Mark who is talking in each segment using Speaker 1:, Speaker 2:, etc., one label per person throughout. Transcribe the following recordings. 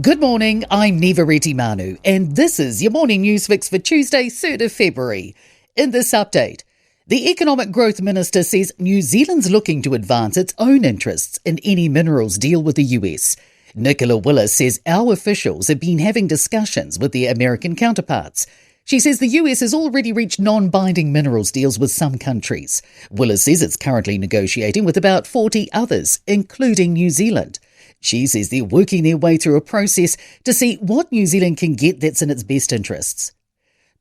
Speaker 1: Good morning, I'm Nivareti Manu, and this is your morning news fix for Tuesday, 3rd of February. In this update, the Economic Growth Minister says New Zealand's looking to advance its own interests in any minerals deal with the US. Nicola Willis says our officials have been having discussions with their American counterparts. She says the US has already reached non-binding minerals deals with some countries. Willis says it's currently negotiating with about 40 others, including New Zealand. She says they're working their way through a process to see what New Zealand can get that's in its best interests.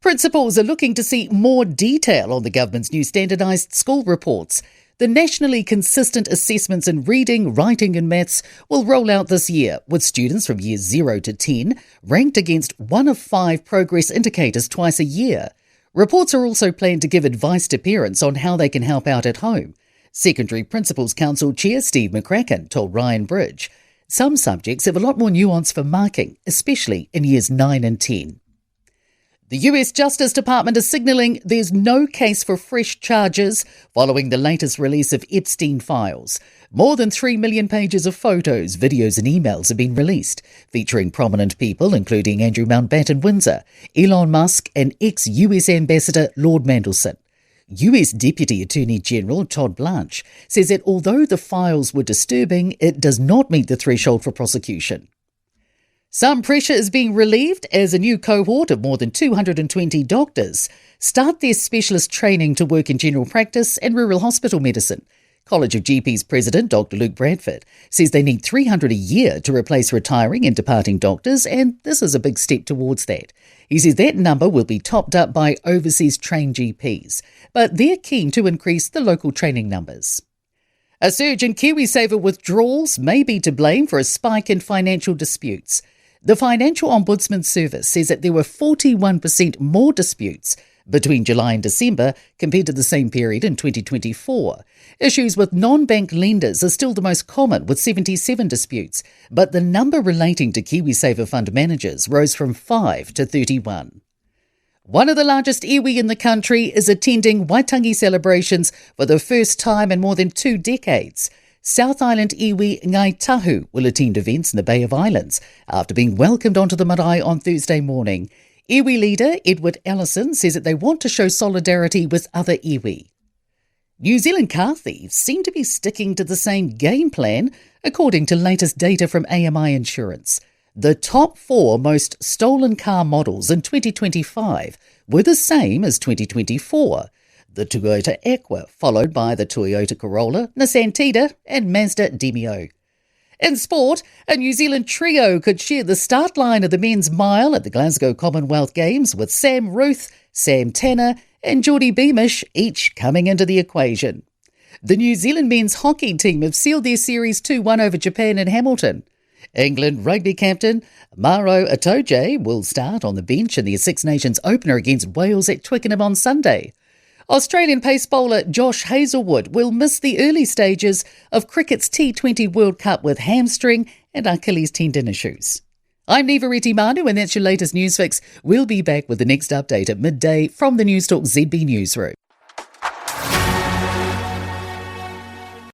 Speaker 1: Principals are looking to see more detail on the government's new standardised school reports. The nationally consistent assessments in reading, writing and maths will roll out this year, with students from years 0 to 10 ranked against one of 5 progress indicators twice a year. Reports are also planned to give advice to parents on how they can help out at home. Secondary Principals Council Chair Steve McCracken told Ryan Bridge, some subjects have a lot more nuance for marking, especially in years 9 and 10. The US Justice Department is signalling there's no case for fresh charges following the latest release of Epstein files. More than 3 million pages of photos, videos and emails have been released, featuring prominent people including Andrew Mountbatten-Windsor, Elon Musk and ex-US Ambassador Lord Mandelson. US Deputy Attorney General Todd Blanche says that although the files were disturbing, it does not meet the threshold for prosecution. Some pressure is being relieved as a new cohort of more than 220 doctors start their specialist training to work in general practice and rural hospital medicine. College of GPs President Dr. Luke Bradford says they need 300 a year to replace retiring and departing doctors, and this is a big step towards that. He says that number will be topped up by overseas trained GPs, but they're keen to increase the local training numbers. A surge in KiwiSaver withdrawals may be to blame for a spike in financial disputes. The Financial Ombudsman Service says that there were 41% more disputes between July and December compared to the same period in 2024. Issues with non-bank lenders are still the most common, with 77 disputes, but the number relating to KiwiSaver fund managers rose from 5 to 31. One of the largest iwi in the country is attending Waitangi celebrations for the first time in more than 2 decades. South Island iwi Ngai Tahu will attend events in the Bay of Islands after being welcomed onto the marae on Thursday morning. Iwi leader Edward Ellison says that they want to show solidarity with other iwi. New Zealand car thieves seem to be sticking to the same game plan, according to latest data from AMI Insurance. The top 4 most stolen car models in 2025 were the same as 2024. The Toyota Aqua, followed by the Toyota Corolla, Nissan Tiida and Mazda Demio. In sport, a New Zealand trio could share the start line of the men's mile at the Glasgow Commonwealth Games, with Sam Ruth, Sam Tanner and Geordie Beamish each coming into the equation. The New Zealand men's hockey team have sealed their series 2-1 over Japan in Hamilton. England rugby captain Maro Itoje will start on the bench in the Six Nations opener against Wales at Twickenham on Sunday. Australian pace bowler Josh Hazlewood will miss the early stages of cricket's T20 World Cup with hamstring and Achilles tendon issues. I'm Nivareti Manu, and that's your latest news fix. We'll be back with the next update at midday from the Newstalk ZB newsroom.